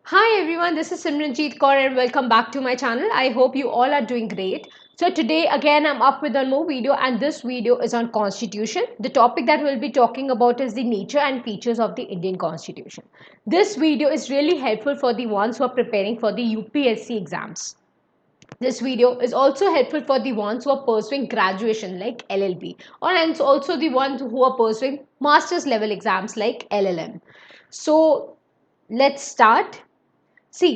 Hi everyone, this is Simranjeet Kaur and welcome back to my channel. I hope you all are doing great. So today again I'm up with one more video and this video is on Constitution. The topic that we'll be talking about is the nature and features of the Indian Constitution. This video is really helpful for the ones who are preparing for the UPSC exams. This video is also helpful for the ones who are pursuing graduation like LLB or and also the ones who are pursuing master's level exams like LLM. So let's start. सी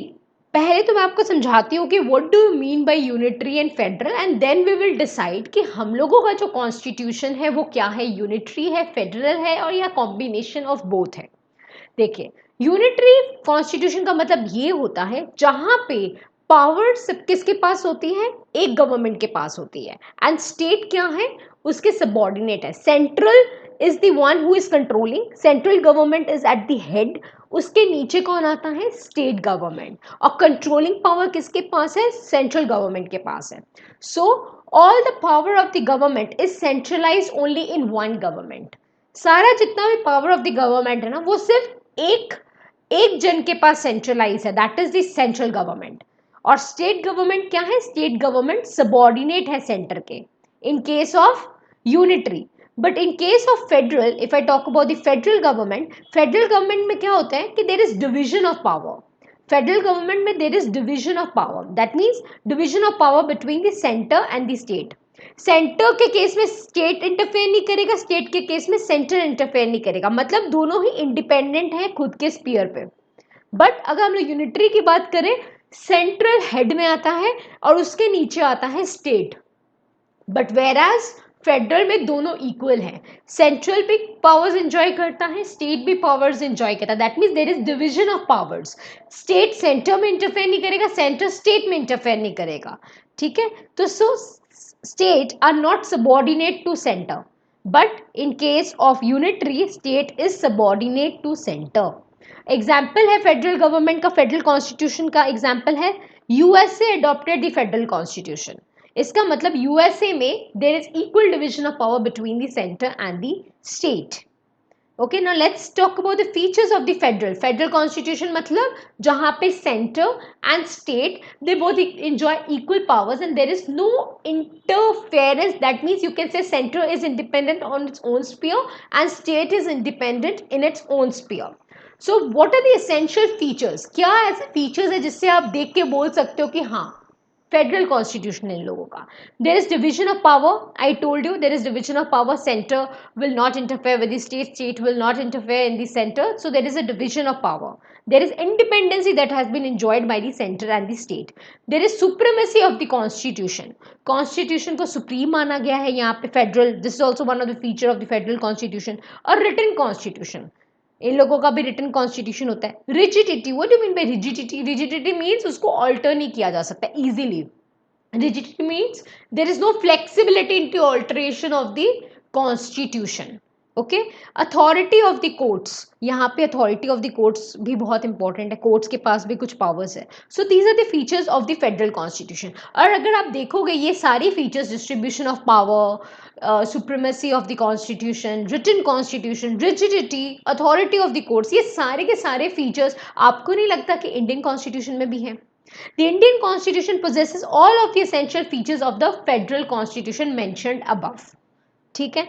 पहले तो मैं आपको समझाती हूँ कि what do you mean by unitary and federal and then we will decide कि हम लोगों का जो कॉन्स्टिट्यूशन है वो क्या है, यूनिटरी है, फेडरल है और या कॉम्बिनेशन ऑफ बोथ है. देखिए, यूनिटरी कॉन्स्टिट्यूशन का मतलब ये होता है जहां पे पावर सब किसके पास होती है, एक गवर्नमेंट के पास होती है एंड स्टेट क्या है, उसके सबऑर्डिनेट है. Central is the one who is controlling, central government is at the head, उसके नीचे कौन आता है, स्टेट गवर्नमेंट. और कंट्रोलिंग पावर किसके पास है, सेंट्रल गवर्नमेंट के पास है. So all the power of the government is centralise only in one government. सारा जितना भी पावर ऑफ द गवर्नमेंट है ना वो सिर्फ एक जन के पास सेंट्रलाइज है, that is the central government. और स्टेट गवर्नमेंट क्या है, स्टेट गवर्नमेंट सबऑर्डिनेट है सेंटर के in case of unitary. But in case of federal, if I talk about the federal government में क्या होता है कि there is division of power. Federal government में there is division of power, that means division of power between the centre and the state. Centre के case में state interfere नहीं करेगा, स्टेट के केस में सेंटर इंटरफेयर नहीं करेगा, मतलब दोनों ही इंडिपेंडेंट है खुद के स्पीयर पे. बट अगर हम लोग यूनिटरी की बात करें, सेंट्रल हेड में आता है और उसके नीचे आता है स्टेट. बट वेराज फेडरल में दोनों इक्वल हैं, सेंट्रल भी पावर्स एंजॉय करता है, स्टेट भी पावर्स एंजॉय करता है. That means there is division of powers. State centre में इंटरफेयर नहीं करेगा, सेंटर स्टेट में इंटरफेयर नहीं करेगा. ठीक है, तो so state are not subordinate to centre, but in case of unitary state is subordinate to centre. Example है फेडरल गवर्नमेंट का, फेडरल कॉन्स्टिट्यूशन का एग्जाम्पल है USA adopted the federal constitution. इसका मतलब यूएसए में there is equal division of power between the centre and the state. Okay, now let's talk about the features of the federal constitution. मतलब जहां पे centre and state they both enjoy equal powers and there is no interference. That means you can say centre is independent on its own sphere and state is independent in its own sphere. So what are the essential features, क्या ऐसे features है जिससे आप देख के बोल सकते हो कि हाँ फेडरल कॉन्स्टिट्यूशन इन लोगों का. There is division of power, I told you there is division of power. Centre will not interfere with the state, state will not interfere in the centre, so there is a division of power. There is independency that has been enjoyed by the centre and the state. There is supremacy of the constitution, constitution को supreme माना गया है यहाँ पे federal. This is also one of the feature of the federal constitution. और written constitution, इन लोगों का भी रिटन कॉन्स्टिट्यूशन होता है. Rigidity, what do you mean bye rigidity, rigidity means उसको ऑल्टर नहीं किया जा सकता easily. Rigidity means there is no flexibility into alteration of the constitution. Okay, authority of the courts, यहाँ पे authority of the courts भी बहुत important है, courts के पास भी कुछ powers है. So these are the features of the federal constitution. और अगर आप देखोगे ये सारी features, distribution of power, supremacy of the constitution, written constitution, rigidity, authority of the courts, ये सारे के सारे features आपको नहीं लगता कि Indian constitution में भी हैं? The Indian Constitution possesses all of the essential features of the Federal Constitution mentioned above. ठीक है,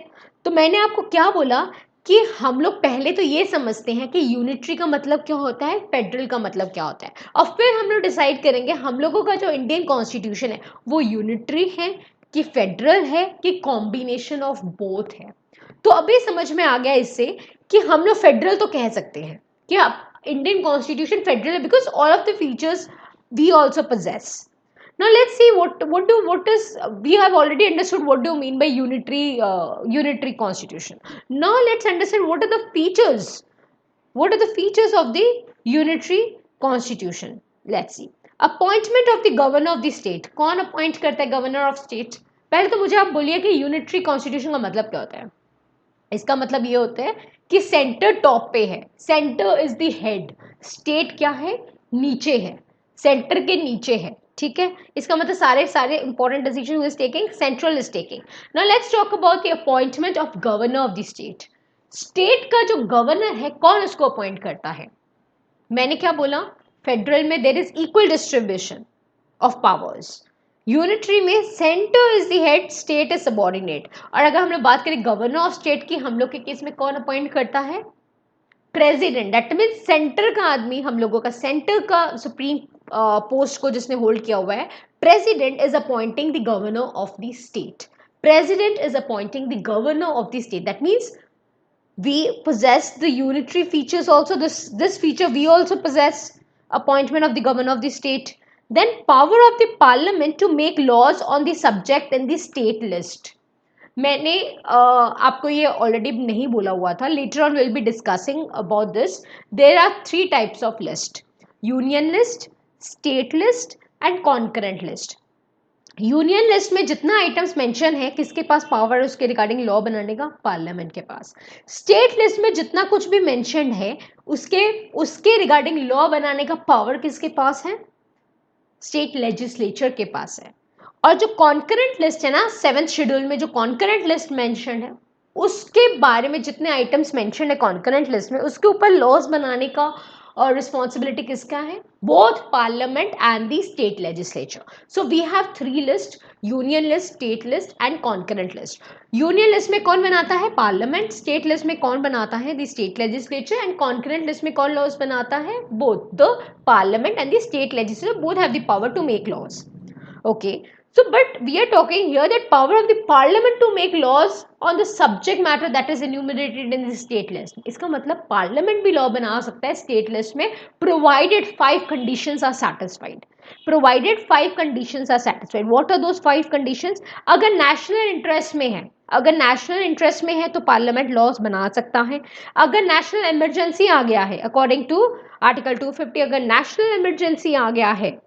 तो मैंने आपको क्या बोला कि हम लोग पहले तो ये समझते हैं कि यूनिटरी का मतलब क्या होता है, फेडरल का मतलब क्या होता है, और फिर हम लोग डिसाइड करेंगे हम लोगों का जो इंडियन कॉन्स्टिट्यूशन है वो यूनिटरी है कि फेडरल है कि कॉम्बिनेशन ऑफ बोथ है. तो अभी समझ में आ गया इससे कि हम लोग फेडरल तो कह सकते हैं कि इंडियन कॉन्स्टिट्यूशन फेडरल है because all of the features we also possess. Now let's see what is, we have already understood what do you mean by unitary constitution. Now let's understand what are the features, what are the features of the unitary constitution. Let's see. Appointment of the governor of the state. कौन appoint करता है governor of state? पहले तो मुझे आप बोलिए कि unitary constitution का मतलब क्या होता है. इसका मतलब ये होता है कि सेंटर टॉप पे है, centre is the head, state क्या है, नीचे है, सेंटर के नीचे है. ठीक है, इसका मतलब सारे important decision who is taking, central is taking. Now let's talk about the appointment of governor of the state. State का जो गवर्नर है कौन उसको अपॉइंट करता है? मैंने क्या बोला, फेडरल में there is equal distribution of powers, unitary में centre is the head, state is subordinate. और अगर हम लोग बात करें गवर्नर ऑफ स्टेट की, हम लोग के केस में कौन अपॉइंट करता है? प्रेसिडेंट। दैट मीन्स सेंटर का आदमी, हम लोगों का सेंटर का सुप्रीम पोस्ट को जिसने होल्ड किया हुआ है, president is appointing the governor of the state. President is appointing the governor of the state. That means we possess the unitary features also. This feature we also possess, appointment of the governor of the state. Then power of the parliament to make laws on the subject in the state list. मैंने आपको ये already नहीं बोला हुआ था, later on will be discussing about this. There are 3 types of list, union list, state list and concurrent list. Union list में जितना items mention है, किसके पास पावर है उसके रिगार्डिंग लॉ बनाने का? पार्लियामेंट के पास। स्टेट लिस्ट में जितना कुछ भी मेंशन है उसके रिगार्डिंग लॉ बनाने का पावर किसके पास है? स्टेट लेजिस्लेचर के पास है। और जो कॉन्करेंट लिस्ट है ना, 7th शेड्यूल में जो कॉन्करेंट लिस्ट मेंशन है, उसके बारे में जितने आइटम्स मेंशन है कॉन्करेंट लिस्ट में, उसके ऊपर लॉज बनाने का और रिस्पॉन्सिबिलिटी किसका है? Both parliament and the state legislature. So we have 3 list, union list, state list and concurrent list. Union list में कौन बनाता है? पार्लियामेंट। स्टेट लिस्ट में कौन बनाता है? The state legislature. And concurrent list में कौन लॉज बनाता है? Both the parliament and the state legislature both have the power to make laws. Okay, so but we are talking here that power of the parliament to make laws on the subject matter that is enumerated in the state list. इसका मतलब parliament भी law बना सकता है state list में, provided 5 conditions are satisfied. Provided 5 conditions are satisfied. What are those 5 conditions? अगर national interest में है, अगर नेशनल इंटरेस्ट में है तो पार्लियामेंट लॉज बना सकता है। अगर नेशनल इमरजेंसी आ गया है, अकॉर्डिंग टू आर्टिकल 250, अगर नेशनल इमरजेंसी आ गया है,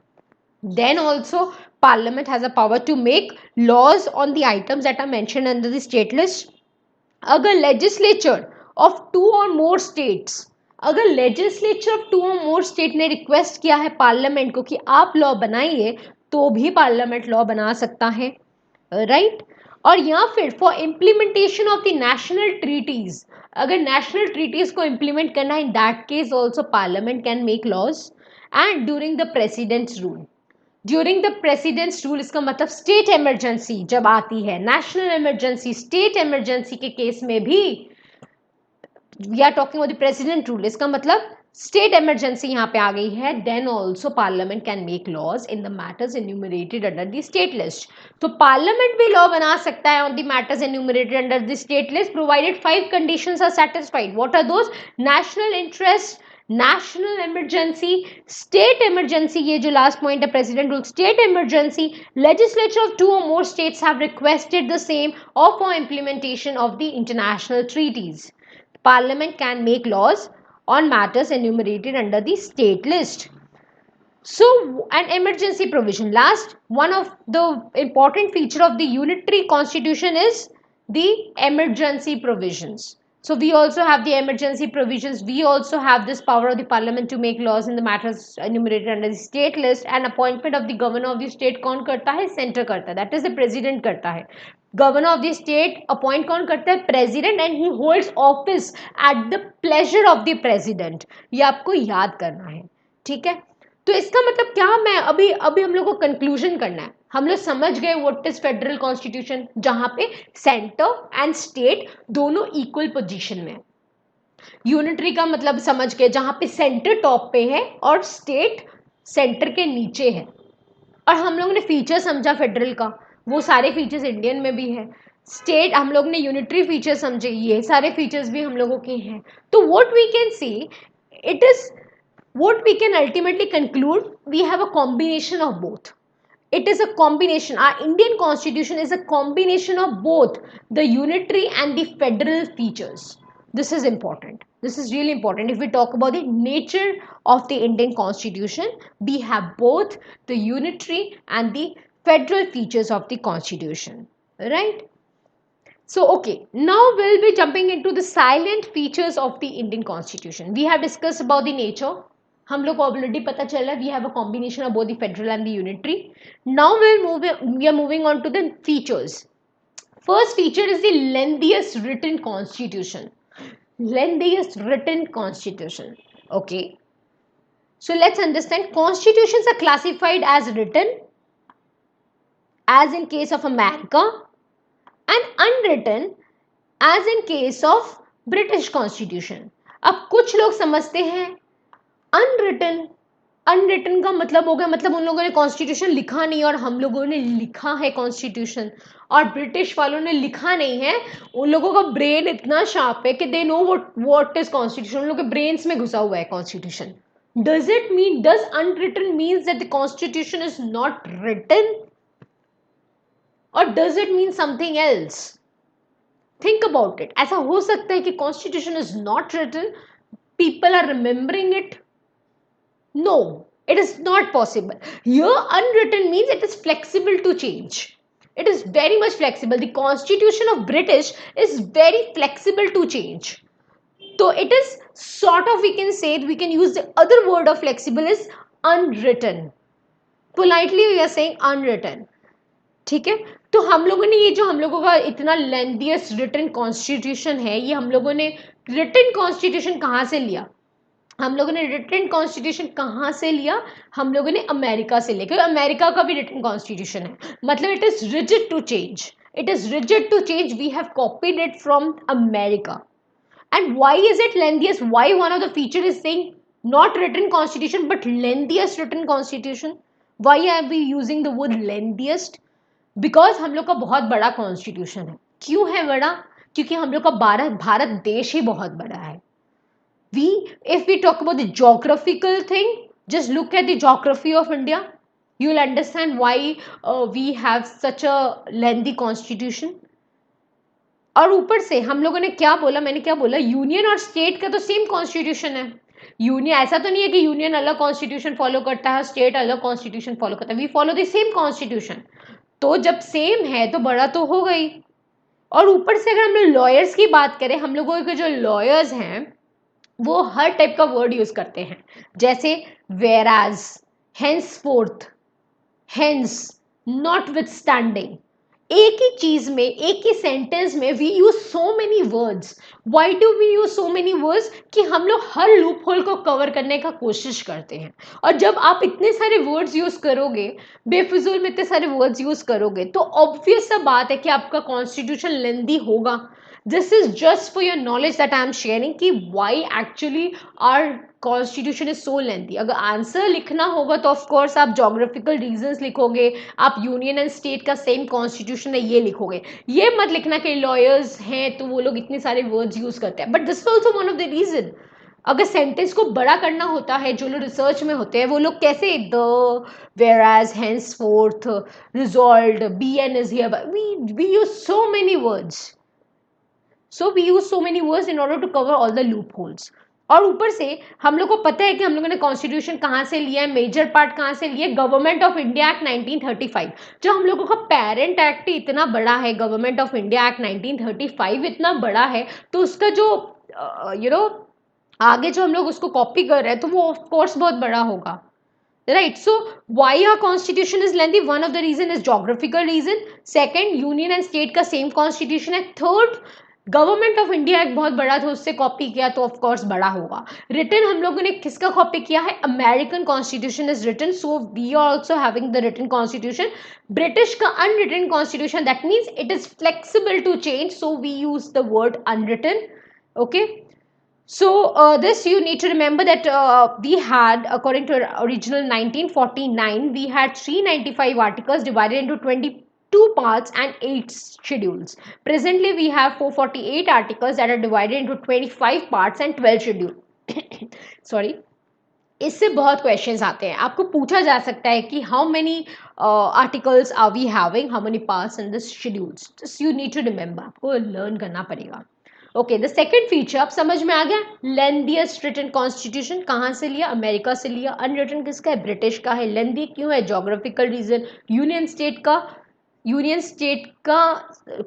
then also parliament has a power to make laws on the items that are mentioned under the state list. अगर legislature of 2 or more states, अगर legislature of 2 or more state ने request किया है parliament को कि आप law बनाइए, तो भी पार्लियामेंट लॉ बना सकता है, राइट? और या फिर for implementation of the national treaties, अगर नेशनल ट्रीटीज को इम्प्लीमेंट करना है, in that case also parliament can make laws. And during the president's rule, during the president's rule, इसका मतलब स्टेट इमरजेंसी जब आती है, नेशनल इमरजेंसी, स्टेट इमरजेंसी के केस में भी we are talking about the president rule, इसका मतलब स्टेट इमरजेंसी यहाँ पे आ गई है, then also parliament can make laws in the matters enumerated under the state list. तो पार्लियामेंट भी लॉ बना सकता है on the matters enumerated under the state list, provided 5 conditions are satisfied. What are those? National interest, national emergency, state emergency, ये जो last point है president rule, state emergency, legislature of 2 or more states have requested the same or for implementation of the international treaties. Parliament can make laws on matters enumerated under the state list. So an emergency provision, last one of the important feature of the unitary constitution is the emergency provisions. So we also have the emergency provisions. We also have this power of the parliament to make laws in the matters enumerated under the state list. And appointment of the governor of the state कौन करता है? Centre करता है, that is the president करता है। governor of the state appoint कौन करता है? president, and he holds office at the pleasure of the president. ये आपको याद करना है, ठीक है? तो इसका मतलब क्या, मैं अभी हम लोग को कंक्लूजन करना है। हम लोग समझ गए व्हाट इज फेडरल कॉन्स्टिट्यूशन, जहां पे सेंटर एंड स्टेट दोनों इक्वल पोजीशन में। यूनिटरी का मतलब समझ गए, जहां पे सेंटर टॉप पे है और स्टेट सेंटर के नीचे है। और हम लोग ने फीचर समझा फेडरल का, वो सारे फीचर्स इंडियन में भी है। स्टेट हम लोग ने यूनिटरी फीचर समझे, ये सारे फीचर्स भी हम लोगों के हैं। तो what we can see, it is what we can ultimately conclude, we have a combination of both. It is a combination. Our Indian constitution is a combination of both the unitary and the federal features. This is important. This is really important. If we talk about the nature of the Indian constitution, we have both the unitary and the federal features of the constitution, right? So okay, now we'll be jumping into the salient features of the Indian constitution. We have discussed about the nature. हम लोग को already पता चला, we have a combination of both the federal and the unitary. Now we are moving on to the features. First feature is the lengthiest written constitution. Lengthiest written constitution, okay. So let's understand. Constitutions are classified as written, as in case of America, and unwritten, as in case of British Constitution. अब कुछ लोग समझते हैं unwritten, unwritten का मतलब हो गया, मतलब उन लोगों ने कॉन्स्टिट्यूशन लिखा नहीं और हम लोगों ने लिखा है कॉन्स्टिट्यूशन, और ब्रिटिश वालों ने लिखा नहीं है। उन लोगों का ब्रेन इतना शार्प है कि they know what is constitution, उन लोगों के ब्रेन्स में घुसा हुआ है constitution. Does it mean, does unwritten means that the constitution is not written, और does it mean something else? Think about it. ऐसा हो सकता है कि constitution is not written, people are remembering it? No, it is not possible. Here unwritten means it is flexible to change. It is very much flexible. The constitution of British is very flexible to change. So it is sort of, we can say, we can use the other word of flexible is unwritten. Politely we are saying unwritten. ठीक है, तो हम लोगों ने ये जो हम लोगों का इतना लेंथीएस्ट रिटन कॉन्स्टिट्यूशन है, ये हम लोगों ने रिटन कॉन्स्टिट्यूशन कहाँ से लिया? हम लोगों ने रिटन कॉन्स्टिट्यूशन कहाँ से लिया? हम लोगों ने अमेरिका से लिया, क्योंकि अमेरिका का भी रिटन कॉन्स्टिट्यूशन है, मतलब it is rigid to change, it is rigid to change, we have copied it from America. And why is it lengthiest? Why one of the feature is saying not written constitution but lengthiest written constitution? Why are we using the word lengthiest? Because हम लोग का बहुत बड़ा constitution है. क्यों है बड़ा? क्योंकि हम लोग का भारत देश ही बहुत बड़ा है. If we talk about the geographical thing, just look at the geography of India, you will understand why we have such a lengthy constitution. और ऊपर से हम लोगों ने क्या बोला, मैंने क्या बोला, यूनियन और स्टेट का तो सेम कॉन्स्टिट्यूशन है. यूनियन, ऐसा तो नहीं है कि यूनियन अलग कॉन्स्टिट्यूशन फॉलो करता है, स्टेट अलग कॉन्स्टिट्यूशन फॉलो करता है. We follow the same constitution. तो जब सेम है तो बड़ा तो हो गई. और ऊपर से अगर हम लोग लॉयर्स की बात करें, हम लोगों के जो लॉयर्स हैं वो हर टाइप का वर्ड यूज करते हैं, जैसे वेराज, हेंसफोर्थ, हेंस, नॉटविथस्टैंडिंग. एक ही चीज में, एक ही सेंटेंस में we use so many words. Why do we use so many words? कि हम लोग हर लूप होल को कवर करने का कोशिश करते हैं. और जब आप इतने सारे वर्ड्स यूज करोगे, बेफिजूल में इतने सारे वर्ड्स यूज करोगे, तो ऑब्वियस सा बात है कि आपका कॉन्स्टिट्यूशन लेंदी होगा. This is just for your knowledge that I am sharing कि why actually are constitution is so lengthy. अगर आंसर लिखना होगा तो ऑफकोर्स आप जोग्राफिकल रीजंस लिखोगे, आप यूनियन एंड स्टेट का सेम कॉन्स्टिट्यूशन है ये लिखोगे. ये मत लिखना कि लॉयर्स हैं तो वो लोग इतने सारे वर्ड्स यूज करते हैं. But this is also one of the reason. अगर सेंटेंस को बड़ा करना होता है, जो लोग रिसर्च में होते हैं वो लोग कैसे, the, whereas, henceforth, resolved, be in is here, we use so many words. So we use so many words in order to cover all the loopholes. और ऊपर से हम लोग को पता है कि हम लोगों ने कॉन्स्टिट्यूशन कहाँ से लिया है, मेजर पार्ट कहाँ से लिया है, गवर्नमेंट ऑफ इंडिया एक्ट 1935. जो हम लोगों का पेरेंट एक्ट इतना बड़ा है, गवर्नमेंट ऑफ इंडिया एक्ट 1935 इतना बड़ा है, तो उसका जो आगे जो हम लोग उसको कॉपी कर रहे हैं तो वो ऑफ कोर्स बहुत बड़ा होगा. Right, so why our constitution is lengthy? One of the reason is geographical reason. Second, union and state का same constitution है. Third, गवर्नमेंट ऑफ इंडिया एक बहुत बड़ा था, उससे कॉपी किया तो ऑफ कोर्स बड़ा होगा. रिटन हम लोगों ने किसका कॉपी किया है? American constitution is written, so we are also having the written constitution. British का unwritten constitution, that means it is flexible to change, so we use the word unwritten. Okay, so this you need to remember that we had, according to original 1949, we had 395 articles divided into 22 parts and 8 schedules. Presently we have 448 articles that are divided into 25 parts and 12 schedules. Sorry. इससे बहुत questions आते हैं, आपको पूछा जा सकता है कि how many articles are we having, how many parts in this schedules. This you need to remember, आपको लर्न करना पड़ेगा. ओके, द सेकेंड फीचर अब समझ में आ गया. लेंथीएस्ट रिटन कॉन्स्टिट्यूशन कहाँ से लिया? अमेरिका से लिया. अनरिटन किसका है? ब्रिटिश का है. लेंथी क्यों है? Geographical region. यूनियन स्टेट का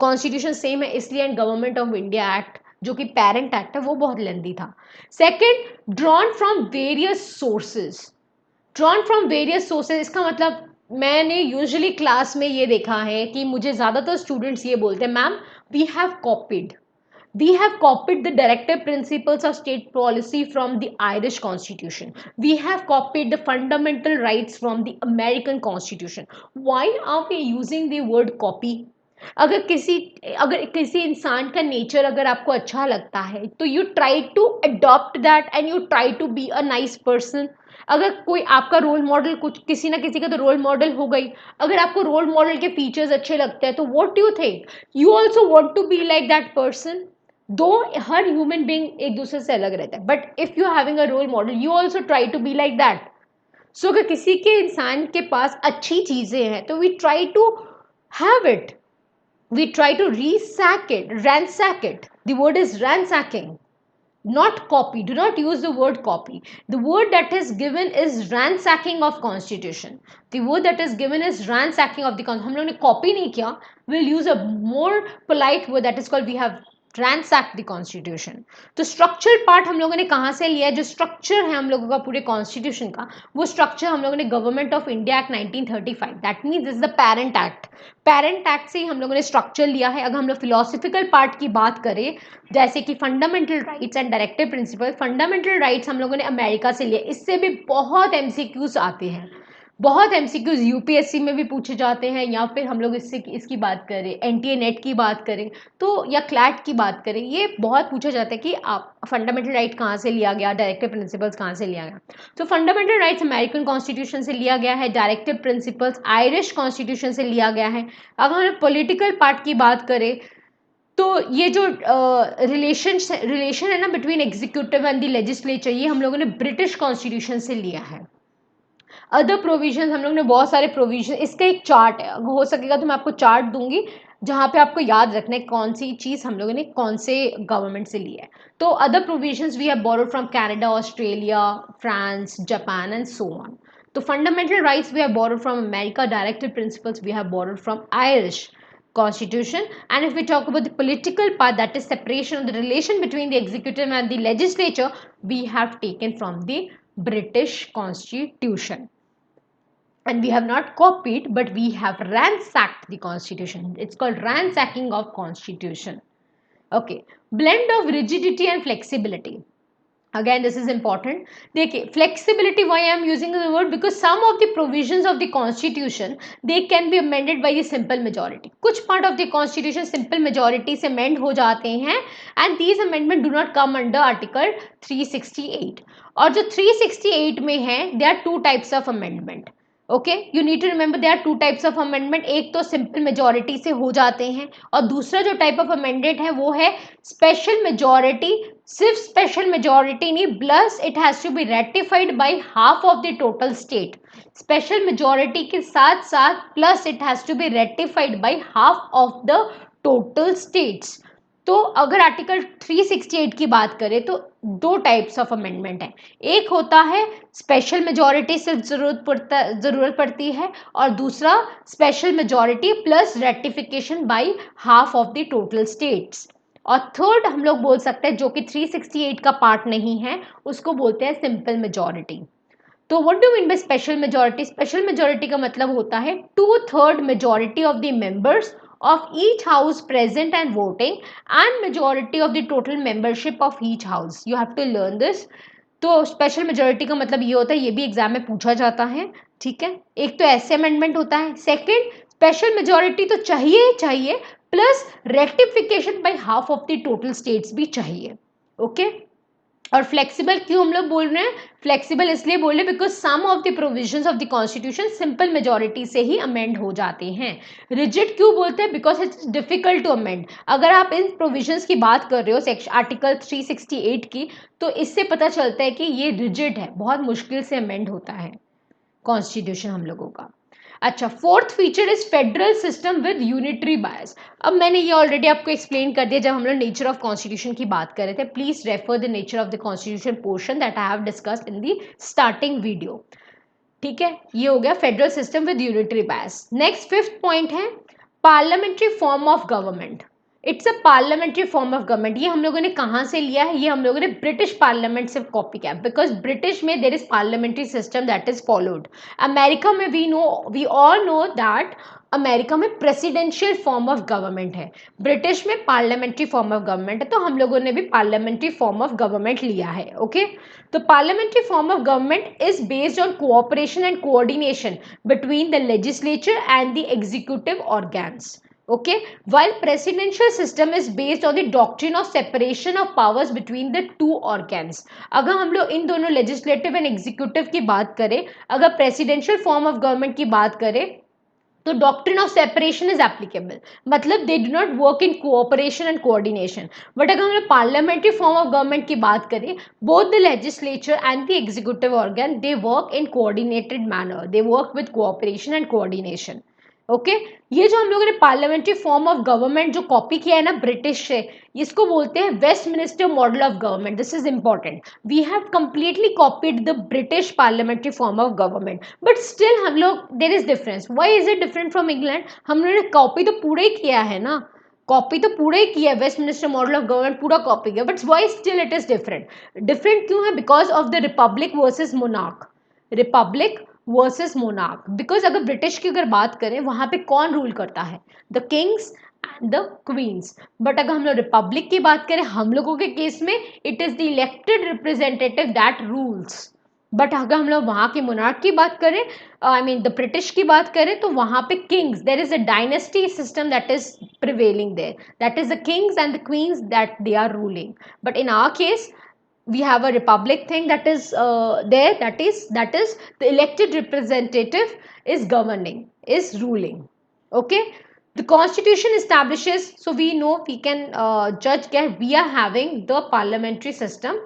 कॉन्स्टिट्यूशन सेम है इसलिए, and government of India act जो कि पेरेंट एक्ट है वो बहुत लेंथी था. Second, drawn from various sources. Drawn from various sources इसका मतलब, मैंने यूजुअली क्लास में ये देखा है कि मुझे ज़्यादातर स्टूडेंट्स ये बोलते हैं, ma'am we have copied. We have copied the directive principles of state policy from the Irish Constitution. We have copied the fundamental rights from the American Constitution. Why are we using the word copy? अगर किसी इंसान का nature अगर आपको अच्छा लगता है तो you try to adopt that and you try to be a nice person. अगर कोई आपका रोल मॉडल, कुछ किसी ना किसी का तो रोल मॉडल हो गई, अगर आपको रोल मॉडल के फीचर्स अच्छे लगते हैं तो what do you think, you also want to be like that person. दो हर ह्यूमन बीइंग एक दूसरे से अलग रहता है, but if you having a role model you also try to be like that. So अगर किसी के इंसान के पास अच्छी चीजें हैं तो we try to have it, we try to ransack it. The word is ransacking, not copy. Do not use the word copy. The word that is given is ransacking of constitution. The word that is given is ransacking of the constitution. हम लोगों ने copy नहीं किया. We'll use a more polite word that is called, we have ransacked the constitution. तो structure part हम लोगों ने कहाँ से लिया है? जो structure है हम लोगों का पूरे constitution का, वो structure हम लोगों ने Government of India Act 1935, that means this is the parent act. Parent act से ही हम लोगों ने स्ट्रक्चर लिया है. अगर हम लोग फिलोसफिकल पार्ट की बात करें, जैसे कि fundamental rights and directive principle, fundamental rights हम लोगों ने अमेरिका से लिया. इससे भी बहुत एमसीक्यूज आते हैं, बहुत एमसीक्यूज यूपीएससी में भी पूछे जाते हैं, या फिर हम लोग इसकी बात करें, एनटीए नेट की बात करें तो, या क्लैट की बात करें, ये बहुत पूछा जाता है कि आप फंडामेंटल राइट कहाँ से लिया गया, डायरेक्टिव प्रिंसिपल्स कहाँ से लिया गया. तो फंडामेंटल राइट्स अमेरिकन कॉन्स्टिट्यूशन से लिया गया है, डायरेक्टिव प्रिंसिपल्स आयरिश कॉन्स्टिट्यूशन से लिया गया है. अगर हम पॉलिटिकल पार्ट की बात करें तो ये जो रिलेशन है ना between executive and the legislature, ये हम लोगों ने ब्रिटिश कॉन्स्टिट्यूशन से लिया है. अदर प्रोविजन हम लोग ने बहुत सारे प्रोविजन, इसका एक चार्ट है, हो सकेगा तो मैं आपको चार्ट दूंगी जहाँ पे आपको याद रखना है कौन सी चीज़ हम लोगों ने कौन से गवर्नमेंट से ली है. तो other provisions we have borrowed from Canada, Australia, France, Japan and so on. तो fundamental rights we have borrowed from America, directive principles we have borrowed from Irish constitution. And if we talk about the political part, that is separation of the relation between the executive and the legislature, we have taken from the British constitution. And we have not copied, but we have ransacked the constitution. It's called ransacking of constitution. Okay, blend of rigidity and flexibility. Again, this is important. देखिए, flexibility, why I am using the word, because some of the provisions of the constitution, they can be amended by the simple majority. कुछ part of the constitution simple majority से amend हो जाते हैं, and these amendment do not come under article 368. और जो 368 में है, there are two types of amendment. Okay, you need to remember there are two types of amendment. एक तो सिंपल मेजॉरिटी से हो जाते हैं, और दूसरा जो टाइप ऑफ अमेंडमेंट है वो है स्पेशल मेजॉरिटी. सिर्फ स्पेशल मेजॉरिटी नहीं, plus it has to be ratified by half of the total state. Special majority के साथ साथ plus it has to be ratified by half of the total states. तो अगर आर्टिकल 368 की बात करें तो दो टाइप्स ऑफ अमेंडमेंट है. एक होता है स्पेशल मेजॉरिटी से जरूरत पड़ती है, और दूसरा special majority plus ratification bye half of the total states. और थर्ड हम लोग बोल सकते हैं जो कि 368 का पार्ट नहीं है, उसको बोलते हैं सिंपल मेजॉरिटी. तो what do mean by special majority? Special majority का मतलब होता है 2/3 majority of the members of each house present and voting and majority of the total membership of each house. You have to learn this. तो special majority का मतलब ये होता है, ये भी एग्जाम में पूछा जाता है. ठीक है, एक तो ऐसे अमेंडमेंट होता है. सेकंड, स्पेशल मेजोरिटी तो चाहिए plus rectification bye half of the total states भी चाहिए. ओके, और फ्लेक्सिबल क्यों हम लोग बोल रहे हैं? फ्लेक्सिबल इसलिए बोल रहे हैं because some of the provisions of the constitution simple majority से ही अमेंड हो जाते हैं. रिजिड क्यों बोलते हैं? Because it's difficult to amend. अगर आप इन प्रोविजंस की बात कर रहे हो सेक्शन आर्टिकल 368 की, तो इससे पता चलता है कि ये रिजिड है, बहुत मुश्किल से अमेंड होता है कॉन्स्टिट्यूशन हम लोगों का. अच्छा, fourth feature is federal system with unitary बायस. अब मैंने ये ऑलरेडी आपको एक्सप्लेन कर दिया जब हम लोग नेचर ऑफ कॉन्स्टिट्यूशन की बात कर रहे थे. Please refer the nature of the constitution portion that I have discussed in the starting video. ठीक है, ये हो गया federal system with unitary bias. Next fifth point है parliamentary form of government. It's a parliamentary form of government. ये हम लोगों ने कहाँ से लिया है? ये हम लोगों ने ब्रिटिश पार्लियामेंट से कॉपी किया, बिकॉज ब्रिटिश में there is parliamentary system that is followed. America में we all know that America में प्रेसिडेंशियल फॉर्म ऑफ गवर्नमेंट है, ब्रिटिश में पार्लियामेंट्री फॉर्म ऑफ गवर्नमेंट है, तो हम लोगों ने भी पार्लियामेंट्री फॉर्म ऑफ गवर्नमेंट लिया है. ओके, तो parliamentary form of government is based on cooperation and coordination between the legislature and the executive organs. Okay, while presidential system is based on the doctrine of separation of powers between the two organs. अगर हम लोग इन दोनों legislative and executive की बात करें, अगर presidential form of government की बात करें, तो doctrine of separation is applicable, मतलब they do not work in cooperation and coordination. But अगर हम पार्लियामेंट्री फॉर्म ऑफ गवर्नमेंट की बात करें, both the legislature and the executive organ they work in coordinated manner, they work with cooperation and coordination. Okay, ये जो हम लोगों ने पार्लियामेंट्री फॉर्म ऑफ गवर्नमेंट जो कॉपी किया है ना ब्रिटिश से, इसको बोलते हैं Westminster model of government. This is important. We have completely copied the British parliamentary form of government, but still हम लोग there is difference. Why is it different from England? हमने कॉपी तो पूरा ही किया है ना, कॉपी तो पूरा ही किया है, वेस्टमिनिस्टर मॉडल ऑफ गवर्नमेंट पूरा कॉपी किया, but why still it is different? Different क्यों है? Because of the Republic versus monarch. Republic versus monarch. Because अगर ब्रिटिश की अगर बात करें, वहां पे कौन रूल करता है? The kings and the queens. But अगर हम लोग रिपब्लिक की बात करें, हम लोगों के केस में it is the elected representative that rules. But अगर हम लोग वहां के मोनार्क की बात करें, आई मीन द ब्रिटिश की बात करें, तो वहां पे kings, there is a dynasty system that is prevailing there, that is the kings and the queens that they are ruling. But in our case we have a republic thing that is there, that is the elected representative is governing, is ruling. Okay, the constitution establishes, so we know, we can judge that we are having the parliamentary system.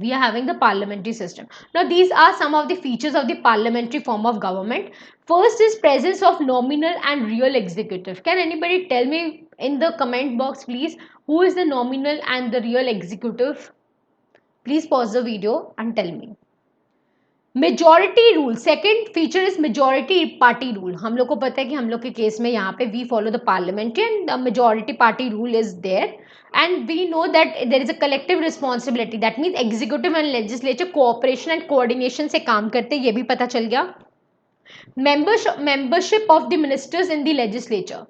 We are having the parliamentary system. Now these are some of the features of the parliamentary form of government. First is presence of nominal and real executive. Can anybody tell me in the comment box please, who is the nominal and the real executive? Please pause the video and tell me. Majority rule. Second feature is majority party rule. हम लोग को पता है कि हम लोग के case में यहाँ पे we follow the parliamentary and the majority party rule is there, and we know that there is a collective responsibility. That means executive and legislature cooperation and coordination से काम करते हैं, ये भी पता चल गया. Membership of the ministers in the legislature.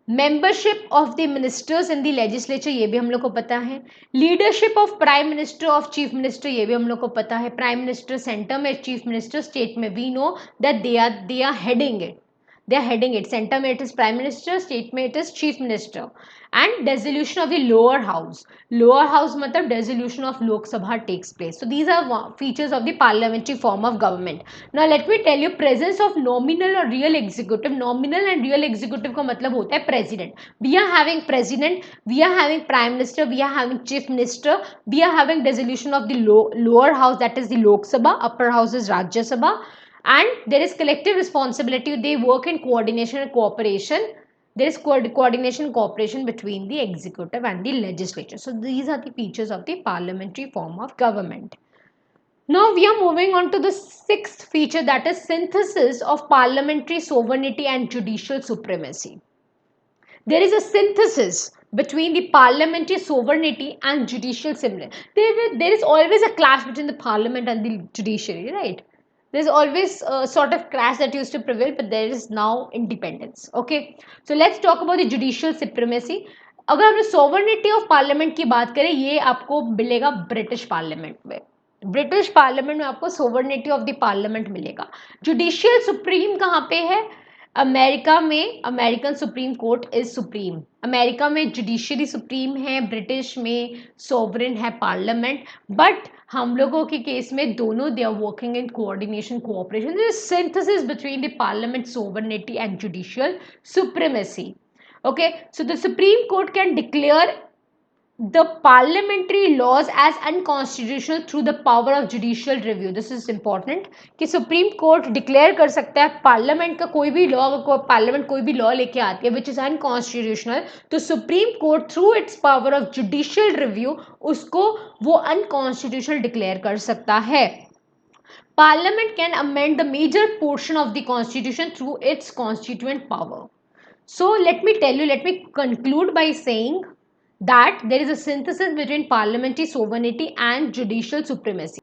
Membership of the ministers in the legislature, ये भी हम लोग को पता है. Leadership of prime minister, of chief minister, ये भी हम लोग को पता है. प्राइम मिनिस्टर सेंटर में, चीफ मिनिस्टर स्टेट में. We know that they are heading it, they are heading it. Center में it is prime minister, state में it is chief minister. And dissolution of the lower house. Lower house मतलब dissolution of Lok Sabha takes place. So these are features of the parliamentary form of government. Now let me tell you presence of nominal or real executive. Nominal and real executive का मतलब होता है president. We are having president, we are having prime minister, we are having chief minister, we are having dissolution of the lower house, that is the Lok Sabha, upper house is Rajya Sabha. And there is collective responsibility. They work in coordination and cooperation. There is coordination and cooperation between the executive and the legislature. So these are the features of the parliamentary form of government. Now we are moving on to the sixth feature, that is synthesis of parliamentary sovereignty and judicial supremacy. There is a synthesis between the parliamentary sovereignty and judicial supremacy. There is always a clash between the parliament and the judiciary, right? There's always a sort of clash that used to prevail, but there is now independence. Okay, so let's talk about the judicial supremacy. अगर हम sovereignty of parliament की बात करें, ये आपको मिलेगा British parliament में. British parliament में आपको sovereignty of the parliament मिलेगा. जुडिशियल सुप्रीम कहाँ पे है? अमेरिका में American supreme court is supreme. America में जुडिशियरी सुप्रीम है, ब्रिटिश में सोवरेन है पार्लियामेंट. बट हम लोगों के केस में दोनों they are working in coordination cooperation. This is synthesis between the parliament sovereignty and judicial supremacy. Okay, so the Supreme Court can declare the parliamentary laws as unconstitutional through the power of judicial review. This is important कि Supreme Court declare कर सकता है parliament का कोई भी law, parliament कोई भी law लेके आती है which is unconstitutional, तो Supreme Court through its power of judicial review उसको वो unconstitutional declare कर सकता है. Parliament can amend the major portion of the constitution through its constituent power. So let me tell you, let me conclude by saying that there is a synthesis between parliamentary sovereignty and judicial supremacy.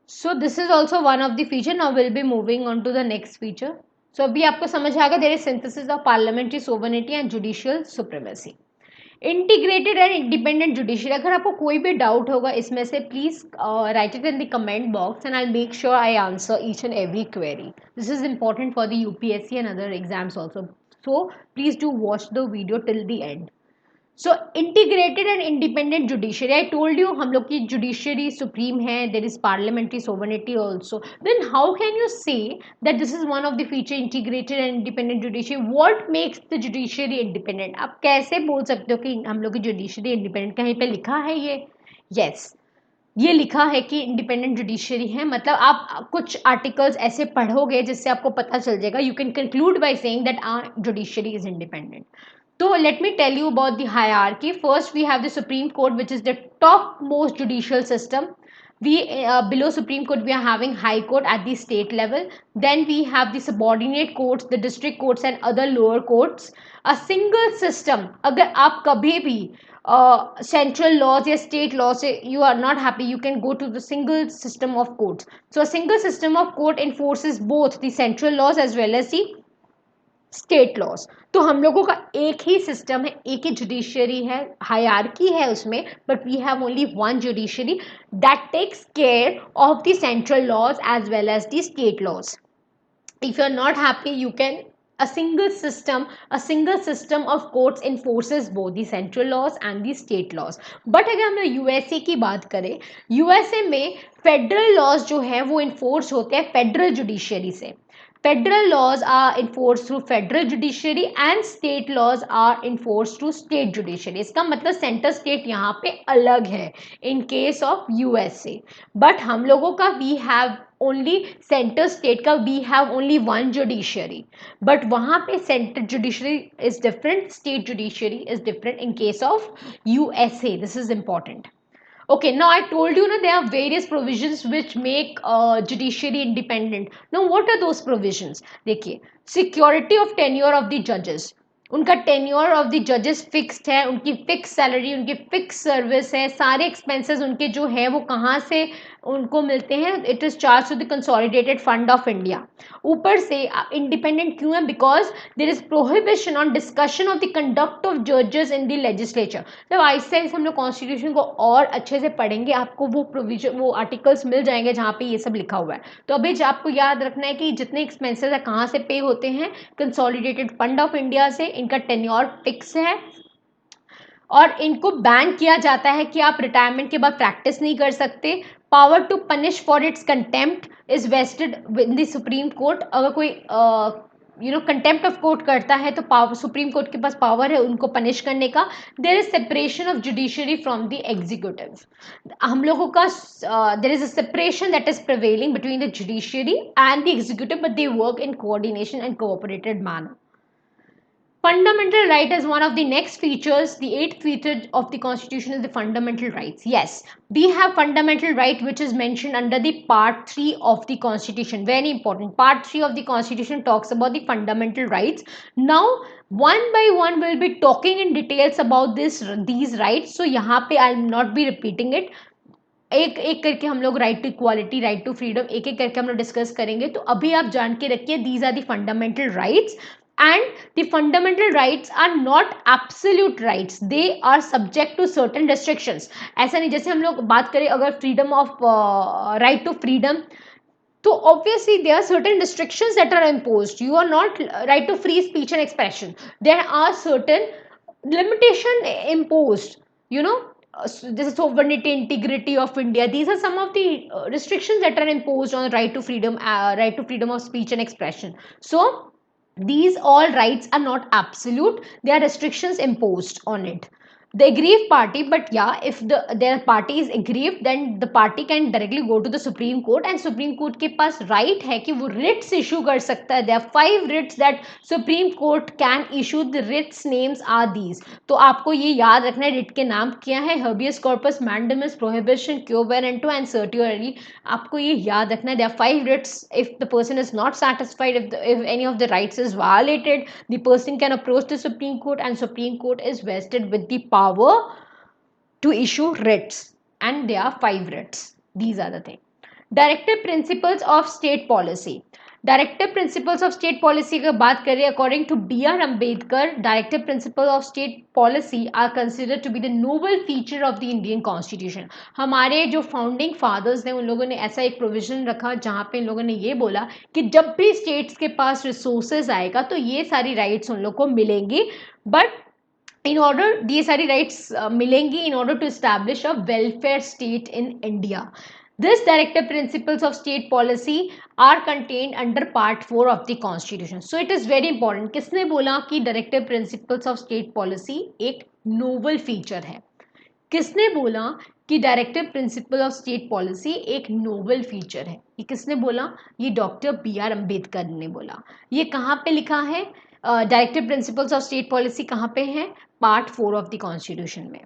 So this is also one of the feature. Now we'll be moving on to the next feature. सो अभी आपको समझ आ गया, there is synthesis of parliamentary sovereignty and judicial supremacy. Integrated and independent judiciary, अगर आपको कोई भी doubt होगा इसमें से, please write it in the comment box and I make sure I answer each and every query. This is important for the UPSC and other exams also, so please do watch the video till the end. So integrated and independent judiciary, I told you हम लोग की judiciary supreme है, there is parliamentary sovereignty also. Then how can you say that this is one of the feature integrated and independent judiciary? What makes the judiciary independent? आप कैसे बोल सकते हो कि हम लोग की judiciary independent? कहीं पे लिखा है ये? Yes, ये लिखा है कि इंडिपेंडेंट जुडिशरी है, मतलब आप कुछ आर्टिकल्स ऐसे पढ़ोगे जिससे आपको पता चल जाएगा. You can conclude by saying that our judiciary is independent. So let me tell you about the hierarchy. First we have the Supreme Court, which is the top most judicial system. We below Supreme Court we are having High Court at the state level. Then we have the subordinate courts, the district courts and other lower courts. A single system. अगर आप कभी भी central laws या state laws से you are not happy, you can go to the single system of courts. So a single system of court enforces both the central laws as well as the state laws. तो हम लोगों का एक ही system है, एक ही judiciary है, hierarchy है उसमें, but we have only one judiciary that takes care of the central laws as well as the state laws. If you are not happy you can a single system of courts enforces both the central laws and the state laws. But अगर हम USA की बात करें, USA में federal laws जो है वो enforce होते हैं फेडरल जुडिशरी से. Federal laws are enforced through federal judiciary and state laws are enforced through state judiciary. इसका मतलब सेंटर स्टेट यहाँ पे अलग है in case of USA. But हम लोगों का we have only center state का we have only one judiciary. But वहाँ पे center judiciary is different, state judiciary is different in case of USA. This is important. Okay, now I told you there are various provisions which make judiciary independent. Now what are those provisions? देखिए, security of tenure of the judges. उनका tenure of the जजेस fixed है, उनकी fix salary, उनकी fix service है, सारे expenses उनके जो है वो कहाँ से उनको मिलते हैं, it is charge to the consolidated fund of India. ऊपर से इंडिपेंडेंट क्यों है? Because there is prohibition on discussion of the conduct of जजेस इन द लेजिस्लेचर. जब आहिस्ते आहिस्ते हम लोग कॉन्स्टिट्यूशन को और अच्छे से पढ़ेंगे आपको वो प्रोविजन, वो आर्टिकल्स मिल जाएंगे जहाँ पे ये सब लिखा हुआ है. तो अभी आपको याद रखना है कि जितने एक्सपेंसेस है कहाँ से पे होते हैं, कंसोलिडेटेड फंड ऑफ इंडिया से. इनका टेन्योर फिक्स है और इनको बैन किया जाता है कि आप रिटायरमेंट के बाद प्रैक्टिस नहीं कर सकते. Power to punish for its contempt is vested in the supreme court. अगर कोई कंटेम्प्ट ऑफ कोर्ट करता है तो पावर सुप्रीम कोर्ट के पास पावर है उनको पनिश करने का. There is separation of judiciary from the executive. हम लोगों का there is a separation that is prevailing between the judiciary and the executive, but they work in coordination and cooperated manner. Fundamental right is one of the next features. The eighth feature of the constitution is the fundamental rights. Yes, we have fundamental right which is mentioned under the part 3 of the constitution. Very important. Part 3 of the constitution talks about the fundamental rights. Now one by one we'll be talking in details about these rights. So यहाँ पे I'll not be repeating it. एक एक करके हम लोग right to equality, right to freedom, एक एक करके हम लोग डिस्कस करेंगे. तो अभी आप जान के रखिए these are the fundamental rights. And the fundamental rights are not absolute rights. They are subject to certain restrictions. ऐसा नहीं, जैसे हम लोग बात करें अगर freedom of right to freedom, तो obviously there are certain restrictions that are imposed. You are not right to free speech and expression. There are certain limitation imposed. This is sovereignty, integrity of India. These are some of the restrictions that are imposed on right to freedom of speech and expression. So these all rights are not absolute. There are restrictions imposed on it. The aggrieved party, but yeah, if their party is aggrieved, then the party can directly go to the Supreme Court and Supreme Court के पास right है कि वो writs issue कर सकता है. There are 5 writs that Supreme Court can issue. The writs names are these. तो आपको ये याद रखना है writ के नाम क्या है. Habeas corpus, mandamus, prohibition, quo warranto and certiorari. आपको ये याद रखना है. There are 5 writs. If the person is not satisfied, if any of the rights is violated, the person can approach the Supreme Court and Supreme Court is vested with the power to issue writs, and there are 5 writs. These are the things. Directive principles of state policy. Directive principles of state policy की बात करें, according to B.R. Ambedkar, directive principle of state policy are considered to be the noble feature of the Indian constitution. हमारे जो founding fathers ने उन लोगों ने ऐसा एक प्रोविजन रखा जहां पे इन लोगों ने ये बोला कि जब भी स्टेट्स के पास रिसोर्सेज आएगा तो ये सारी राइट्स उन लोग को मिलेंगी, बट इन ऑर्डर ये सारी राइट्स मिलेंगी in order to establish a welfare state in India. This directive principles of state policy are contained under part 4 of the constitution. So it is very important. किसने बोला कि directive principles of state policy एक novel feature है? किसने बोला कि directive principle of state policy एक Nobel feature है? ये किसने बोला? ये डॉक्टर B.R. अम्बेडकर ने बोला। ये कहाँ पे लिखा है? Directive principles of state policy कहाँ पे है? पार्ट 4 ऑफ द कॉन्स्टिट्यूशन में।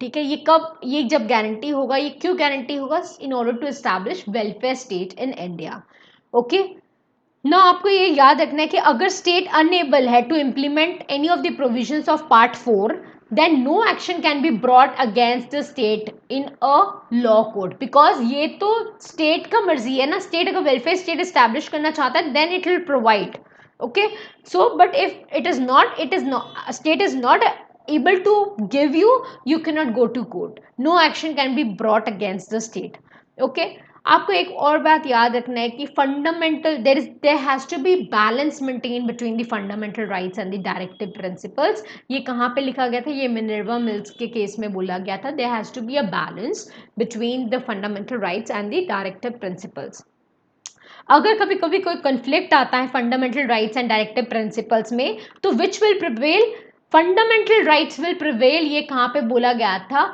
ठीक है, ये कब, ये जब गारंटी होगा, ये क्यों गारंटी होगा? In order to establish welfare state in India. Okay ना, आपको ये याद रखना है कि अगर स्टेट अनएबल है to implement any of the provisions of part 4, then no action can be brought against the state in a law court, because ये तो state का मर्जी है ना, state अगर welfare state establish करना चाहता है then it will provide, okay? So but if it is not state is not able to give you, you cannot go to court, no action can be brought against the state, okay? आपको एक और बात याद रखना है कि fundamental there has to be balance maintain between the fundamental rights and the directive principles. ये कहाँ पे लिखा गया था? ये मिनर्वा मिल्स के केस में बोला गया था, there has to be a balance between the fundamental rights and the directive principles. अगर कभी कभी कोई कॉन्फ्लिक्ट आता है fundamental rights and directive principles में, तो which will prevail? Fundamental rights will prevail. ये कहाँ पे बोला गया था?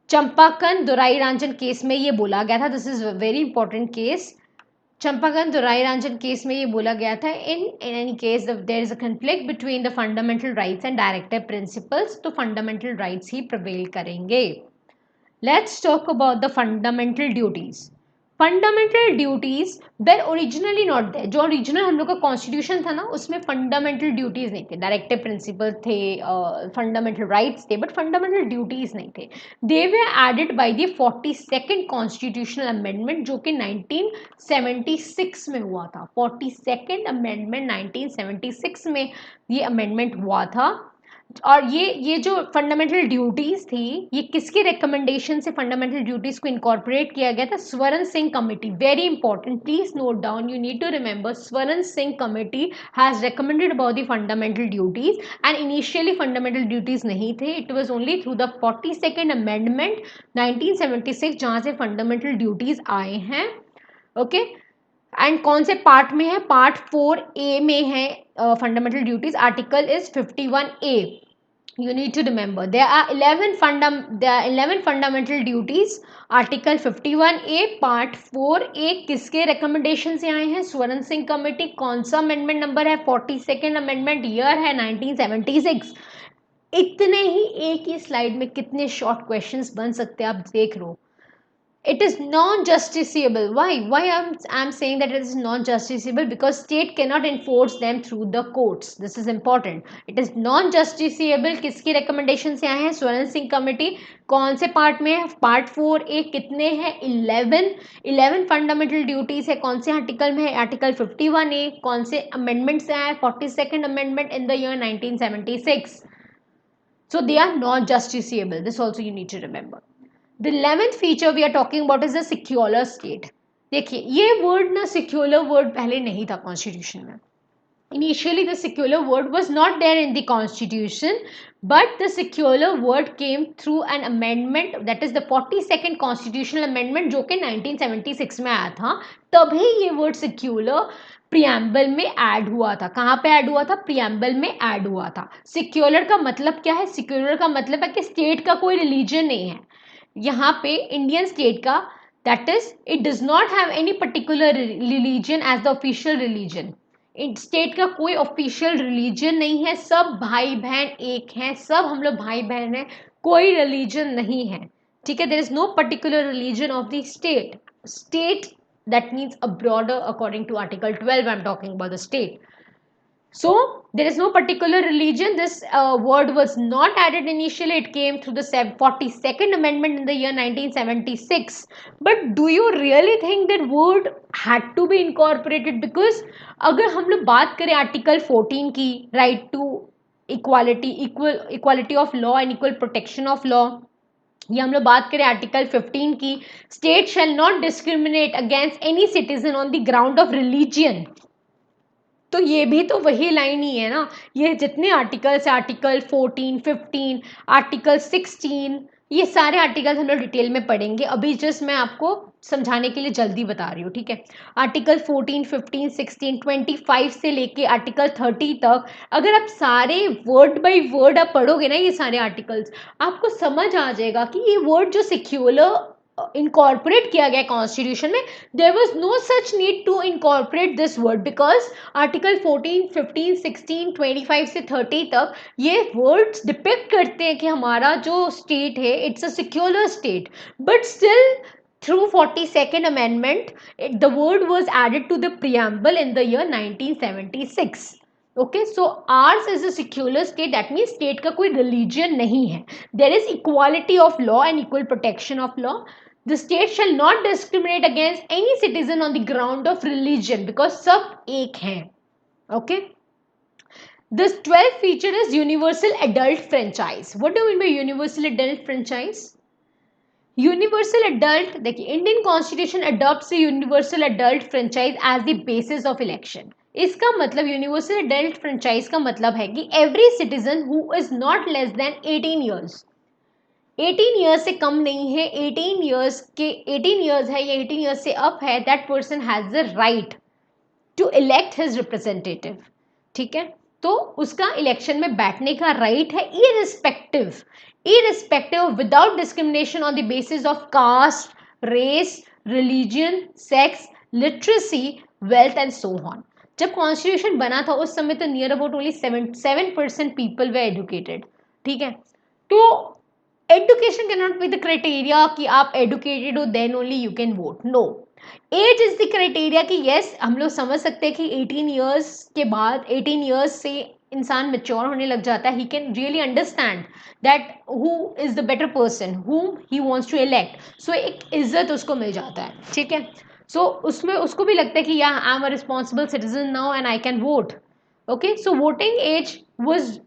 चंपाकंद दुराई रंजन केस में ये बोला गया था। This is very important case. Champakam Dorairajan case में ये बोला गया था, in any case there is a conflict between the fundamental rights and directive principles, तो फंडामेंटल राइट्स ही प्रिवेल करेंगे। Let's talk about the fundamental duties. Fundamental duties were originally not there. जो original हम लोग का कॉन्स्टिट्यूशन था ना, उसमें फंडामेंटल ड्यूटीज नहीं थे, डायरेक्टिव प्रिंसिपल थे, फंडामेंटल राइट्स थे, बट फंडामेंटल ड्यूटीज नहीं थे। They were added by the 42nd constitutional amendment, जो कि 1976 में हुआ था। 42nd अमेंडमेंट 1976 में ये अमेंडमेंट हुआ था। और ये जो फंडामेंटल ड्यूटीज थी, ये किसके रिकमेंडेशन से फंडामेंटल ड्यूटीज को इनकॉर्पोरेट किया गया था? Swaran Singh committee. Very important, please note down, you need to remember, Swaran Singh committee has recommended about the fundamental duties, and initially fundamental duties नहीं थे, it was only through the 42nd amendment 1976 जहां से fundamental duties आए हैं। Okay and कौन से part में है? पार्ट 4A में है fundamental duties. Article is 51A। you need to remember there are 11 fundamental duties। Article 51A part 4A किसके रिकमेंडेशन से आए हैं? स्वर्ण सिंह कमेटी। कौन सा अमेंडमेंट नंबर है? 42nd अमेंडमेंट, ईयर है 1976। इतने ही एक ही स्लाइड में कितने शॉर्ट क्वेश्चंस बन सकते हैं आप देख लो। It is non-justiciable. Why I'm saying that it is non-justiciable? Because state cannot enforce them through the courts. This is important. It is non-justiciable. किसकी recommendation से आए हैं? स्वर्ण सिंह कमेटी। कौन से पार्ट में है? Part 4A। कितने हैं? 11 फंडामेंटल ड्यूटीज है। कौन से आर्टिकल में है? Article 51A। कौन से अमेंडमेंट से आया? 42nd amendment in the year 1976. So they are not justiciable. This also you need to remember. The 11th feature we are talking about is the secular state. देखिए ये word ना, secular word पहले नहीं था constitution में। Initially the secular word was not there in the constitution, but the secular word came through an amendment, that is the 42nd constitutional amendment, जो कि 1976 में आया था। तभी ये word secular प्रियम्बल में ऐड हुआ था। कहाँ पे ऐड हुआ था? प्रियम्बल में ऐड हुआ था। सेक्युलर का मतलब क्या है? सेक्युलर का मतलब है कि स्टेट का कोई रिलीजन नहीं है। यहाँ पे इंडियन स्टेट का, that is it does not have any particular religion as the official religion. State का कोई ऑफिशियल रिलीजन नहीं है, सब भाई बहन एक हैं, सब हम लोग भाई बहन हैं, कोई रिलीजन नहीं है। ठीक है, there is no particular religion of the state. State that means a broader, according to article 12 I am talking about the state. So there is no particular religion. This word was not added initially. It came through the 42nd amendment in the year 1976. But do you really think that word had to be incorporated? Because अगर हम लोग बात करें article 14 की, right to equality of law and equal protection of law, ये हम लोग बात करें आर्टिकल 15 की, state shall not discriminate against any citizen on the ground of religion, तो ये भी तो वही लाइन ही है ना. ये जितने आर्टिकल्स, आर्टिकल 14, 15, आर्टिकल 16, ये सारे आर्टिकल्स हम लोग डिटेल में पढ़ेंगे. अभी जस्ट मैं आपको समझाने के लिए जल्दी बता रही हूँ, ठीक है. आर्टिकल 14, 15, 16, 25 से लेके आर्टिकल 30 तक अगर आप सारे वर्ड बाय वर्ड आप पढ़ोगे ना ये सारे आर्टिकल्स, आपको समझ आ जाएगा कि ये वर्ड जो सेक्युलर incorporate किया गया कॉन्स्टिट्यूशन में, there was no such need to incorporate this word because article 14, 15, 16, 25 से 30 तक ये वर्ड्स डिपिक्ट करते हैं कि हमारा जो स्टेट है it's a secular state. But still through 42nd amendment the word was added to the preamble in the year 1976. Okay, so ours is a secular state. That means state का कोई religion नहीं है. There is equality of law and equal protection of law. The state shall not discriminate against any citizen on the ground of religion because सब एक हैं. Okay. This 12th feature is universal adult franchise. What do you mean by universal adult franchise? Universal adult, देखिए Indian constitution adopts universal adult franchise as the basis of election. इसका मतलब universal adult franchise का मतलब है कि every citizen who is not less than 18 years, 18 years से कम नहीं है, 18 ईयर्स है या 18 ईयर्स से अप है, that person has the right to elect his representative. ठीक है, तो उसका इलेक्शन में बैठने का राइट है irrespective of without discrimination on the basis of caste, race, religion, sex, literacy, wealth and so on. जब कॉन्स्टिट्यूशन बना था उस समय तो near about only 7% people were educated. ठीक है, तो education can not be the criteria कि आप एजुकेटेड हो then only you can vote. No, age is the criteria कि यस हम लोग समझ सकते हैं कि 18 ईयर्स के बाद, 18 ईयर्स से इंसान मेच्योर होने लग जाता है. He can really understand that who is the better person whom he wants to elect. So एक इज्जत उसको मिल जाता है. ठीक है, सो उसमें उसको भी लगता है कि या I am a responsible citizen now and I can vote. Okay, so voting age was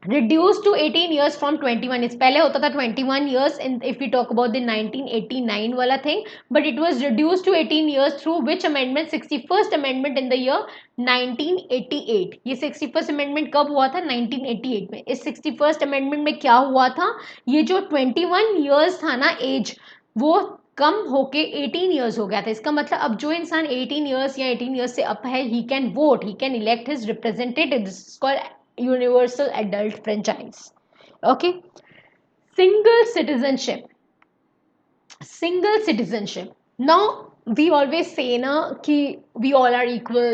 reduced to 18 years from 21. इस पहले होता था 21 years in if we talk about the 1989 वाला thing, but it was reduced to 18 years through which amendment, 61st amendment in the year 1988. ये 61st amendment कब हुआ था? 1988 में. इस 61st amendment में क्या हुआ था? ये जो 21 years था ना एज, वो कम होके 18 ईयर्स हो गया था. इसका मतलब अब जो इंसान 18 ईयर्स या 18 ईयर्स से अप है, he can vote, he can elect his representative. This is called universal adult franchise. Okay, single citizenship. Now we always say na ki we all are equal.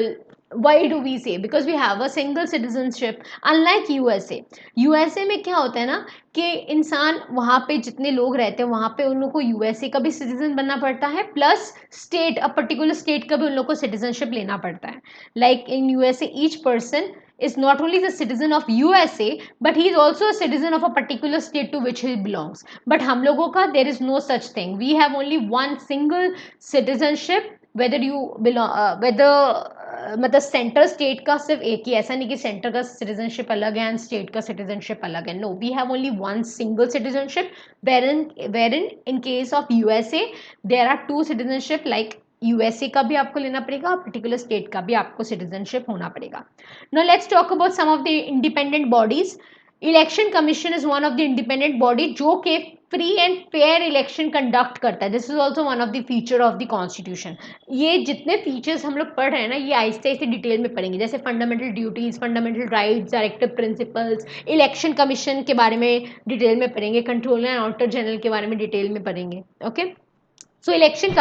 Why do we say? Because we have a single citizenship. Unlike USA में क्या होता है ना कि इंसान वहाँ पे जितने लोग रहते हैं वहाँ पे उन लोगों को USA का भी सिटीजन बनना पड़ता है, plus state, a particular state का भी उन लोगों को सिटीजनशिप लेना पड़ता है. Like in USA each person is not only the citizen of USA but he is also a citizen of a particular state to which he belongs. But हम लोगों का there is no such thing. We have only one single citizenship. whether you belong मतलब centre state का सिर्फ एक ही, ऐसा नहीं कि सेंटर का सिटीजनशिप अलग है एंड स्टेट का सिटीजनशिप अलग है. No, we have only one single citizenship wherein in case of USA there are two citizenship. Like USA का भी आपको लेना पड़ेगा, पर्टिकुलर स्टेट का भी आपको सिटीजनशिप होना पड़ेगा. Now let's talk about some of the independent bodies. Election commission is one of the independent body जो कि free and fair election conduct करता है. This is also one of the feature of the constitution. ये जितने features हम लोग पढ़ रहे हैं ना, ये आहिस्ते आहिस्ते डिटेल में पढ़ेंगे. जैसे fundamental duties, fundamental rights, directive principles, election commission के बारे में डिटेल में पढ़ेंगे, कंट्रोलर एंड ऑडिटर जनरल के बारे में डिटेल में पढ़ेंगे. Okay, so election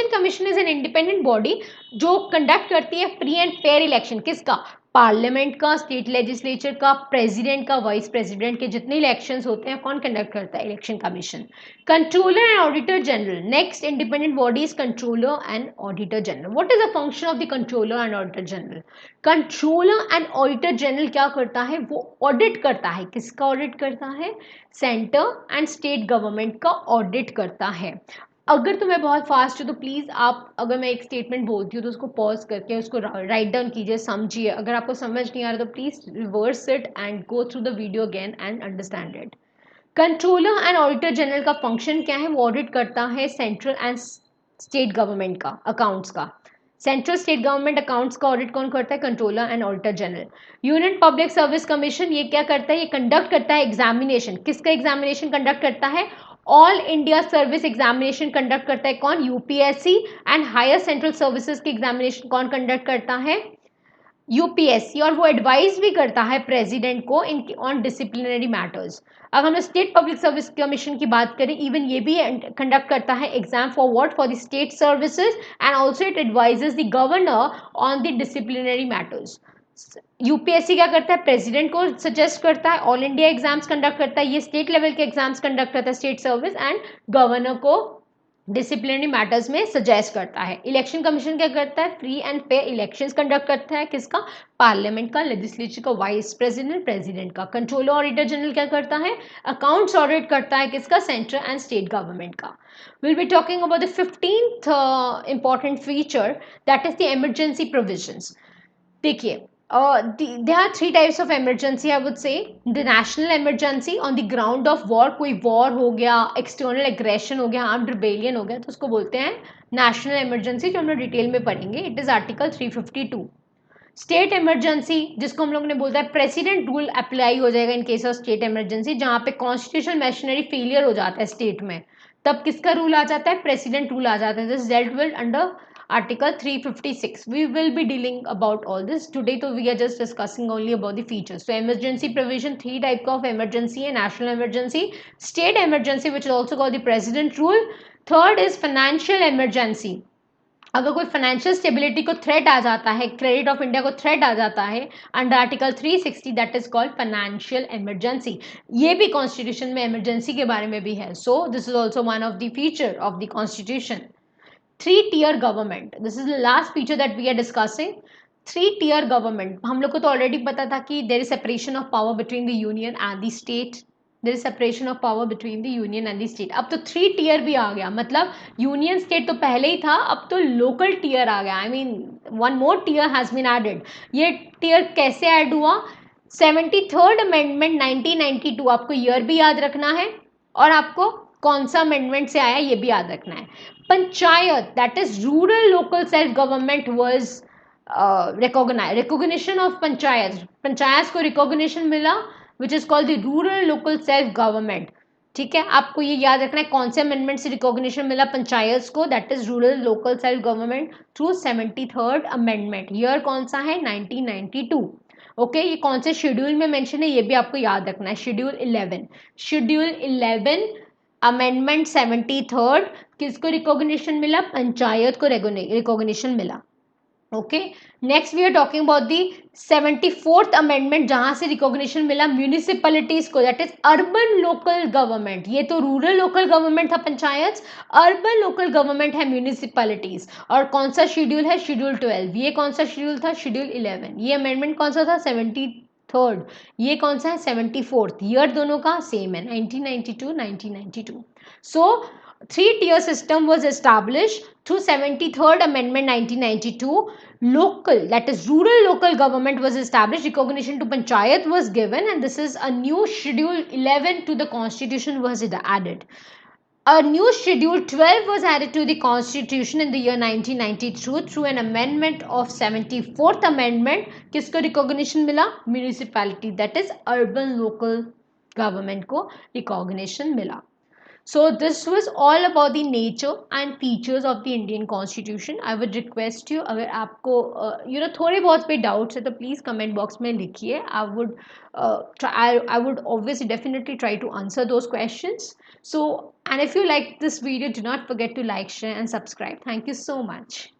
commission is an independent body जो कंडक्ट करती है फ्री एंड फेयर इलेक्शन. किसका? पार्लियामेंट का, स्टेट लेजिस्लेचर का, प्रेसिडेंट का, वाइस प्रेसिडेंट के जितने इलेक्शंस होते हैं कौन कंडक्ट करता है? Election commission. Controller and auditor general, next independent body is controller and auditor general. What is the function of the controller and auditor general? Controller and auditor general क्या करता है? वो ऑडिट करता है। किसका ऑडिट करता है? सेंटर एंड स्टेट गवर्नमेंट का ऑडिट करता है। अगर तुम्हें बहुत फास्ट हो तो प्लीज़ आप, अगर मैं एक स्टेटमेंट बोलती हूँ तो उसको पॉज करके उसको राइट डाउन कीजिए, समझिए। अगर आपको समझ नहीं आ रहा तो please reverse it and go through the video again and understand it. Controller and auditor general का फंक्शन क्या है? वो ऑडिट करता है सेंट्रल एंड स्टेट गवर्नमेंट का अकाउंट्स का। सेंट्रल स्टेट गवर्नमेंट अकाउंट्स का ऑडिट कौन करता है? Controller and auditor general. Union public service commission, ये क्या करता है? ये कंडक्ट करता है एग्जामिनेशन। किसका एग्जामिनेशन कंडक्ट करता है? All India service examination conduct करता है कौन? UPSC. And higher central services की एग्जामिनेशन कौन कंडक्ट करता है? यूपीएससी। और वो एडवाइस भी करता है प्रेसिडेंट को इन ऑन डिसिप्लिनरी मैटर्स। अगर हम स्टेट पब्लिक सर्विस कमीशन की बात करें, इवन ये भी कंडक्ट करता है exam for what? For the state services and also it advises the governor on the disciplinary matters. UPSC क्या करता है? प्रेसिडेंट को सजेस्ट करता है, ऑल इंडिया एग्जाम्स कंडक्ट करता है, ये स्टेट लेवल के एग्जाम्स कंडक्ट करता है स्टेट सर्विस, एंड गवर्नर को डिसिप्लिनरी मैटर्स में सजेस्ट करता है। इलेक्शन कमीशन क्या करता है? Free and fair elections conduct करता है। किसका? पार्लियामेंट का, लेजिस्लेचर का, वाइस प्रेसिडेंट, प्रेसिडेंट का। कंट्रोलर ऑडिटर जनरल क्या करता है? अकाउंट्स ऑडिट करता है। किसका? सेंट्रल एंड स्टेट गवर्नमेंट का। Will be talking about the 15th important feature, that is the emergency provisions. देखिए, there are three types of emergency, I would say. The national emergency on the ground of war, कोई war हो गया, external aggression हो गया, armed rebellion हो गया, तो उसको बोलते हैं national emergency, जो हम लोग डिटेल में पढ़ेंगे. It is article 352. State emergency, जिसको हम लोग ने बोलता है प्रेसिडेंट रूल अप्लाई हो जाएगा इन केस ऑफ स्टेट इमरजेंसी, जहाँ पे कॉन्स्टिट्यूशन मशीनरी फेलियर हो जाता है स्टेट में, तब किसका रूल आ जाता है? प्रेसिडेंट रूल आ जाता है. This dealt with under Article 356. We will be dealing about all this today. So we are just discussing only about the features. So emergency provision, three type of emergency: national emergency, state emergency, which is also called the president rule. Third is financial emergency. अगर कोई financial stability को threat आ जाता है, credit of India को threat आ जाता है under article 360, that is called financial emergency. ये भी कॉन्स्टिट्यूशन में इमरजेंसी के बारे में भी है. So this is also one of the feature of the constitution. 3-tier government, this is the last feature that we are discussing. 3-tier government, हम लोग को तो ऑलरेडी पता था कि there is separation of power between the union and the state. There is separation of power between the union and the state. अब तो 3-tier भी आ गया, मतलब यूनियन स्टेट तो पहले ही था, अब तो लोकल टीयर आ गया. I mean one more tier has been added. ये टीयर कैसे ऐड हुआ? 73rd अमेंडमेंट 1992, आपको ईयर भी याद रखना है और आपको कौन सा अमेंडमेंट से आया ये भी याद रखना है. Panchayat, that is rural local self government was recognition of panchayat. Panchayat को रिकॉग्निशन मिला which is called the rural local self government. ठीक है, आपको ये याद रखना है कौन से अमेंडमेंट से रिकॉग्निशन मिला पंचायत को, that is rural local self government through 73rd amendment. Year कौन सा है? 1992. ओके, ये कौन से शेड्यूल में मेंशन है ये भी आपको याद रखना है. शेड्यूल 11. शेड्यूल 11 अमेंडमेंट 73rd, किसको रिकॉग्निशन मिला? पंचायत को रिकॉग्निशन मिला. Okay, next we are talking about the 74th amendment, जहां से रिकॉग्निशन मिला म्यूनिसिपैलिटीज को, that is urban local government. ये तो रूरल लोकल गवर्नमेंट था पंचायत, अर्बन लोकल गवर्नमेंट है म्यूनिसिपैलिटीज. और कौन सा शेड्यूल है? शेड्यूल 12. ये कौन सा शेड्यूल था? शेड्यूल 11. ये अमेंडमेंट कौन सा था? 73rd. ये कौन सा है? 74th. ईयर दोनों का सेम है, 1992. सो 3-tier system was established through 73rd amendment 1992. Local, that is rural local government was established, recognition to panchayat was given, and this is a new schedule 11 to the constitution was added. A new schedule 12 was added to the constitution in the year 1992 through an amendment of 74th amendment. किसको recognition मिला? Municipality, that is urban local government को recognition मिला. So this was all about the nature and features of the Indian Constitution. I would request you, अगर आपको थोड़े बहुत पे doubts है तो please comment box में लिखिए. I would obviously definitely try to answer those questions. So, and if you like this video, do not forget to like, share and subscribe. Thank you so much.